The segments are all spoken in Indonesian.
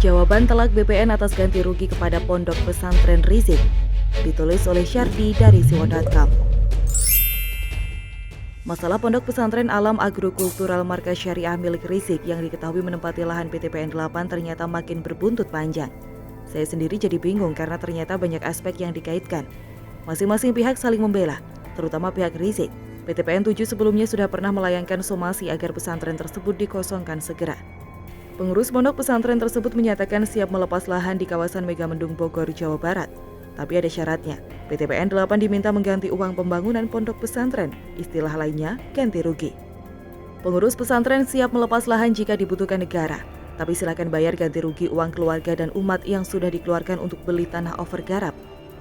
Jawaban telak BPN atas ganti rugi kepada Pondok Pesantren Rizik, ditulis oleh Syardi dari siwo.com. Masalah Pondok Pesantren Alam Agrokultural Markas Syariah milik Rizik yang diketahui menempati lahan PTPN 8 ternyata makin berbuntut panjang. Saya sendiri jadi bingung karena ternyata banyak aspek yang dikaitkan. Masing-masing pihak saling membela, terutama pihak Rizik. PTPN 7 sebelumnya sudah pernah melayangkan somasi agar pesantren tersebut dikosongkan segera. Pengurus pondok pesantren tersebut menyatakan siap melepas lahan di kawasan Megamendung Bogor, Jawa Barat. Tapi ada syaratnya, PTPN 8 diminta mengganti uang pembangunan pondok pesantren, istilah lainnya ganti rugi. Pengurus pesantren siap melepas lahan jika dibutuhkan negara, tapi silakan bayar ganti rugi uang keluarga dan umat yang sudah dikeluarkan untuk beli tanah overgarap,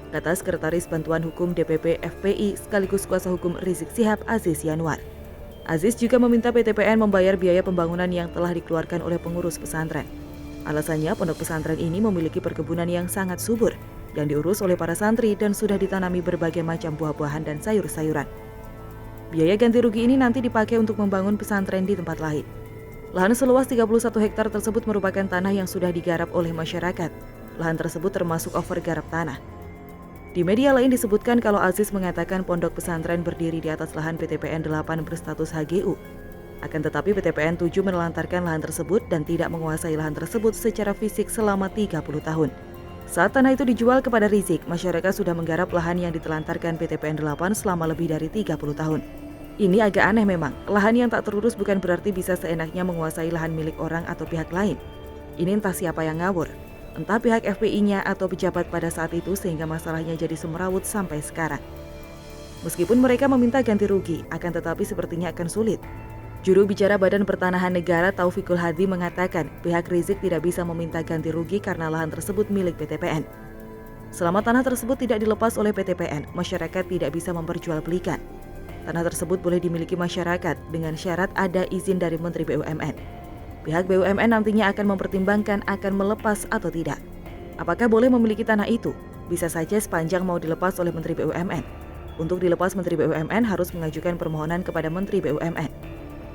kata Sekretaris Bantuan Hukum DPP FPI sekaligus kuasa hukum Rizik Syihab Aziz Yanwar. Aziz juga meminta PTPN membayar biaya pembangunan yang telah dikeluarkan oleh pengurus pesantren. Alasannya pondok pesantren ini memiliki perkebunan yang sangat subur yang diurus oleh para santri dan sudah ditanami berbagai macam buah-buahan dan sayur-sayuran. Biaya ganti rugi ini nanti dipakai untuk membangun pesantren di tempat lain. Lahan seluas 31 hektar tersebut merupakan tanah yang sudah digarap oleh masyarakat. Lahan tersebut termasuk overgarap tanah. Di media lain disebutkan kalau Aziz mengatakan pondok pesantren berdiri di atas lahan PTPN 8 berstatus HGU. Akan tetapi PTPN 7 menelantarkan lahan tersebut dan tidak menguasai lahan tersebut secara fisik selama 30 tahun. Saat tanah itu dijual kepada Rizik, masyarakat sudah menggarap lahan yang ditelantarkan PTPN 8 selama lebih dari 30 tahun. Ini agak aneh memang, lahan yang tak terurus bukan berarti bisa seenaknya menguasai lahan milik orang atau pihak lain. Ini entah siapa yang ngawur. Entah pihak FPI-nya atau pejabat pada saat itu sehingga masalahnya jadi semerawut sampai sekarang. Meskipun mereka meminta ganti rugi, akan tetapi sepertinya akan sulit. Juru bicara Badan Pertanahan Negara Taufikul Hadi mengatakan pihak Rizik tidak bisa meminta ganti rugi karena lahan tersebut milik PTPN. Selama tanah tersebut tidak dilepas oleh PTPN, masyarakat tidak bisa memperjualbelikan. Tanah tersebut boleh dimiliki masyarakat dengan syarat ada izin dari Menteri BUMN. Pihak BUMN nantinya akan mempertimbangkan akan melepas atau tidak. Apakah boleh memiliki tanah itu? Bisa saja sepanjang mau dilepas oleh Menteri BUMN. Untuk dilepas Menteri BUMN harus mengajukan permohonan kepada Menteri BUMN.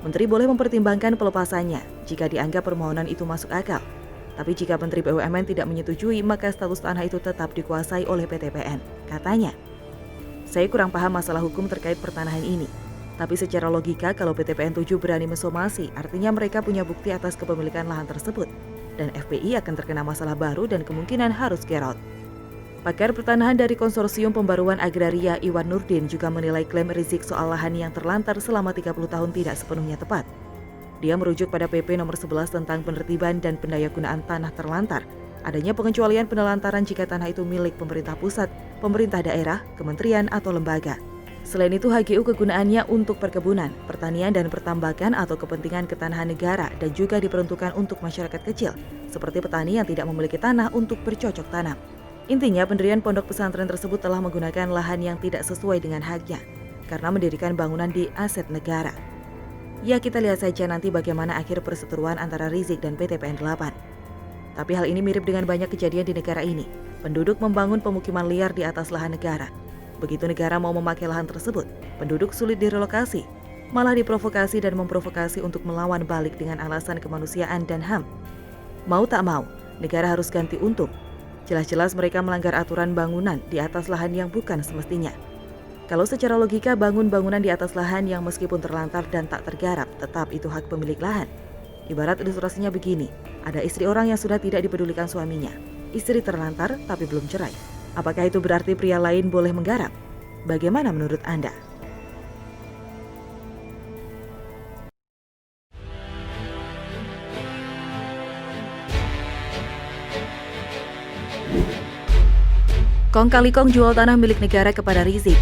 Menteri boleh mempertimbangkan pelepasannya jika dianggap permohonan itu masuk akal. Tapi jika Menteri BUMN tidak menyetujui, maka status tanah itu tetap dikuasai oleh PTPN, katanya. Saya kurang paham masalah hukum terkait pertanahan ini. Tapi secara logika kalau PTPN 7 berani mensomasi, artinya mereka punya bukti atas kepemilikan lahan tersebut. Dan FPI akan terkena masalah baru dan kemungkinan harus get out. Pakar pertanahan dari Konsorsium Pembaruan Agraria Iwan Nurdin juga menilai klaim Rizik soal lahan yang terlantar selama 30 tahun tidak sepenuhnya tepat. Dia merujuk pada PP nomor 11 tentang penertiban dan pendayagunaan tanah terlantar. Adanya pengecualian penelantaran jika tanah itu milik pemerintah pusat, pemerintah daerah, kementerian atau lembaga. Selain itu, HGU kegunaannya untuk perkebunan, pertanian dan pertambakan atau kepentingan ketanahan negara dan juga diperuntukkan untuk masyarakat kecil, seperti petani yang tidak memiliki tanah untuk bercocok tanam. Intinya, pendirian pondok pesantren tersebut telah menggunakan lahan yang tidak sesuai dengan haknya, karena mendirikan bangunan di aset negara. Ya, kita lihat saja nanti bagaimana akhir perseteruan antara Rizik dan PTPN 8. Tapi hal ini mirip dengan banyak kejadian di negara ini. Penduduk membangun pemukiman liar di atas lahan negara. Begitu negara mau memakai lahan tersebut, penduduk sulit direlokasi, malah diprovokasi dan memprovokasi untuk melawan balik dengan alasan kemanusiaan dan HAM. Mau tak mau, negara harus ganti untung. Jelas-jelas mereka melanggar aturan bangunan di atas lahan yang bukan semestinya. Kalau secara logika bangun bangunan di atas lahan yang meskipun terlantar dan tak tergarap, tetap itu hak pemilik lahan. Ibarat ilustrasinya begini, ada istri orang yang sudah tidak dipedulikan suaminya. Istri terlantar tapi belum cerai. Apakah itu berarti pria lain boleh menggarap? Bagaimana menurut Anda? Kong kali kong jual tanah milik negara kepada Rizik.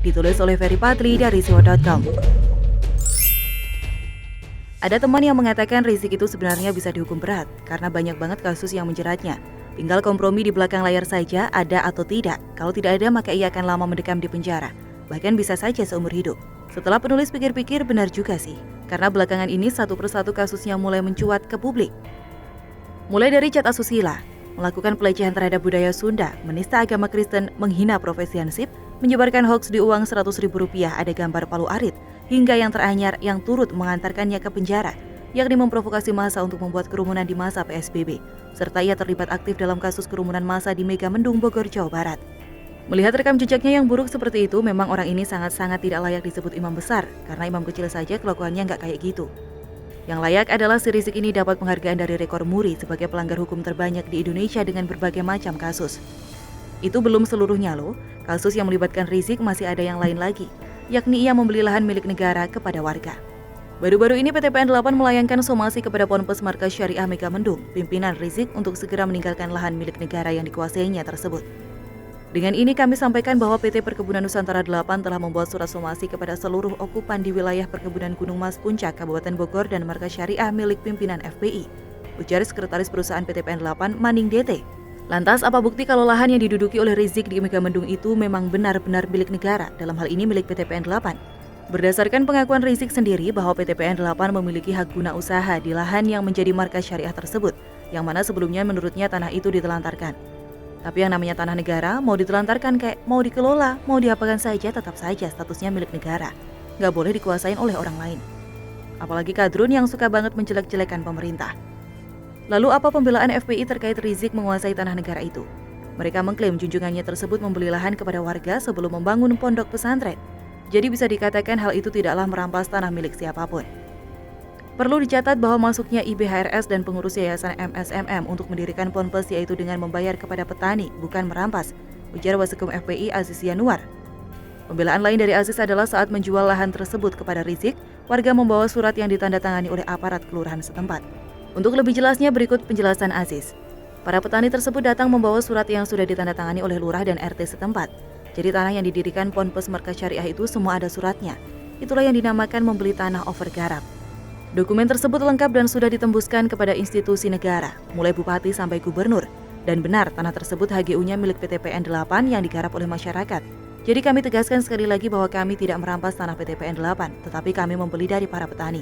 Ditulis oleh Ferry Patri dari siwo.com. Ada teman yang mengatakan Rizik itu sebenarnya bisa dihukum berat karena banyak banget kasus yang menjeratnya. Tinggal kompromi di belakang layar saja, ada atau tidak. Kalau tidak ada, maka ia akan lama mendekam di penjara. Bahkan bisa saja seumur hidup. Setelah penulis pikir-pikir, benar juga sih. Karena belakangan ini satu persatu kasusnya mulai mencuat ke publik. Mulai dari cat asusila, melakukan pelecehan terhadap budaya Sunda, menista agama Kristen, menghina profesi Hansip, menyebarkan hoaks di uang Rp100.000 ada gambar Palu Arit, hingga yang teranyar yang turut mengantarkannya ke penjara, yakni memprovokasi massa untuk membuat kerumunan di masa PSBB, serta ia terlibat aktif dalam kasus kerumunan massa di Megamendung, Bogor, Jawa Barat. Melihat rekam jejaknya yang buruk seperti itu, memang orang ini sangat-sangat tidak layak disebut imam besar, karena imam kecil saja kelakuannya nggak kayak gitu. Yang layak adalah si Rizik ini dapat penghargaan dari Rekor Muri sebagai pelanggar hukum terbanyak di Indonesia dengan berbagai macam kasus. Itu belum seluruhnya loh, kasus yang melibatkan Rizik masih ada yang lain lagi, yakni ia membeli lahan milik negara kepada warga. Baru-baru ini PT PN 8 melayangkan somasi kepada Ponpes Markas Syariah Megamendung, pimpinan Rizik untuk segera meninggalkan lahan milik negara yang dikuasainya tersebut. Dengan ini kami sampaikan bahwa PT Perkebunan Nusantara 8 telah membuat surat somasi kepada seluruh okupan di wilayah Perkebunan Gunung Mas Puncak, Kabupaten Bogor dan Markas Syariah milik pimpinan FPI, ujar Sekretaris Perusahaan PT PN 8 Maning DT. Lantas apa bukti kalau lahan yang diduduki oleh Rizik di Megamendung itu memang benar-benar milik negara, dalam hal ini milik PT PN 8? Berdasarkan pengakuan Rizik sendiri bahwa PT PN 8 memiliki hak guna usaha di lahan yang menjadi markas syariah tersebut, yang mana sebelumnya menurutnya tanah itu ditelantarkan. Tapi yang namanya tanah negara, mau ditelantarkan kayak mau dikelola, mau diapakan saja tetap saja statusnya milik negara. Nggak boleh dikuasain oleh orang lain. Apalagi kadrun yang suka banget menjelek-jelekan pemerintah. Lalu apa pembelaan FPI terkait Rizik menguasai tanah negara itu? Mereka mengklaim junjungannya tersebut membeli lahan kepada warga sebelum membangun pondok pesantren. Jadi bisa dikatakan hal itu tidaklah merampas tanah milik siapapun. Perlu dicatat bahwa masuknya IBHRS dan pengurus Yayasan MSMM untuk mendirikan Ponpes yaitu dengan membayar kepada petani, bukan merampas, ujar Wasekjen FPI Aziz Yanuar. Pembelaan lain dari Aziz adalah saat menjual lahan tersebut kepada Rizik, warga membawa surat yang ditandatangani oleh aparat kelurahan setempat. Untuk lebih jelasnya berikut penjelasan Aziz. Para petani tersebut datang membawa surat yang sudah ditandatangani oleh lurah dan RT setempat. Jadi tanah yang didirikan Ponpes Markas Syariah itu semua ada suratnya. Itulah yang dinamakan membeli tanah over garap. Dokumen tersebut lengkap dan sudah ditembuskan kepada institusi negara, mulai bupati sampai gubernur. Dan benar, tanah tersebut HGU-nya milik PT PN 8 yang digarap oleh masyarakat. Jadi kami tegaskan sekali lagi bahwa kami tidak merampas tanah PT PN 8, tetapi kami membeli dari para petani.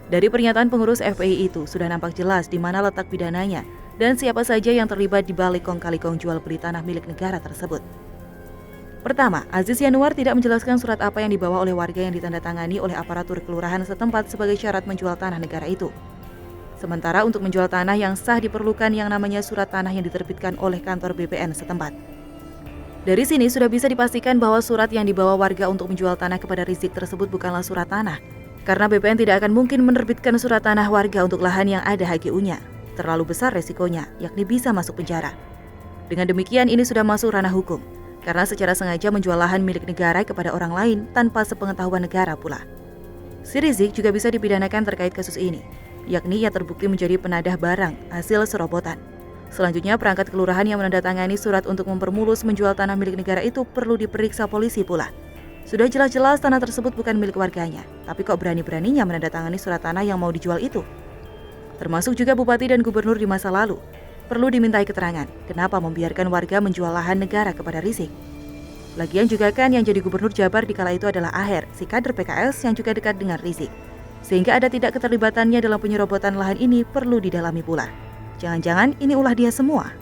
Dari pernyataan pengurus FPI itu, sudah nampak jelas di mana letak pidananya dan siapa saja yang terlibat di balik kong-kali-kong jual beli tanah milik negara tersebut. Pertama, Aziz Yanuar tidak menjelaskan surat apa yang dibawa oleh warga yang ditandatangani oleh aparatur kelurahan setempat sebagai syarat menjual tanah negara itu. Sementara untuk menjual tanah yang sah diperlukan yang namanya surat tanah yang diterbitkan oleh kantor BPN setempat. Dari sini sudah bisa dipastikan bahwa surat yang dibawa warga untuk menjual tanah kepada Rizik tersebut bukanlah surat tanah. Karena BPN tidak akan mungkin menerbitkan surat tanah warga untuk lahan yang ada HGU-nya. Terlalu besar resikonya, yakni bisa masuk penjara. Dengan demikian ini sudah masuk ranah hukum. Karena secara sengaja menjual lahan milik negara kepada orang lain tanpa sepengetahuan negara pula. Si Rizik juga bisa dipidanakan terkait kasus ini, yakni ia terbukti menjadi penadah barang hasil serobotan. Selanjutnya, perangkat kelurahan yang menandatangani surat untuk mempermulus menjual tanah milik negara itu perlu diperiksa polisi pula. Sudah jelas-jelas tanah tersebut bukan milik warganya, tapi kok berani-beraninya menandatangani surat tanah yang mau dijual itu? Termasuk juga bupati dan gubernur di masa lalu. Perlu dimintai keterangan, kenapa membiarkan warga menjual lahan negara kepada Rizik. Lagian juga kan yang jadi gubernur Jabar di kala itu adalah Aher, si kader PKS yang juga dekat dengan Rizik. Sehingga ada tidak keterlibatannya dalam penyerobotan lahan ini perlu didalami pula. Jangan-jangan ini ulah dia semua.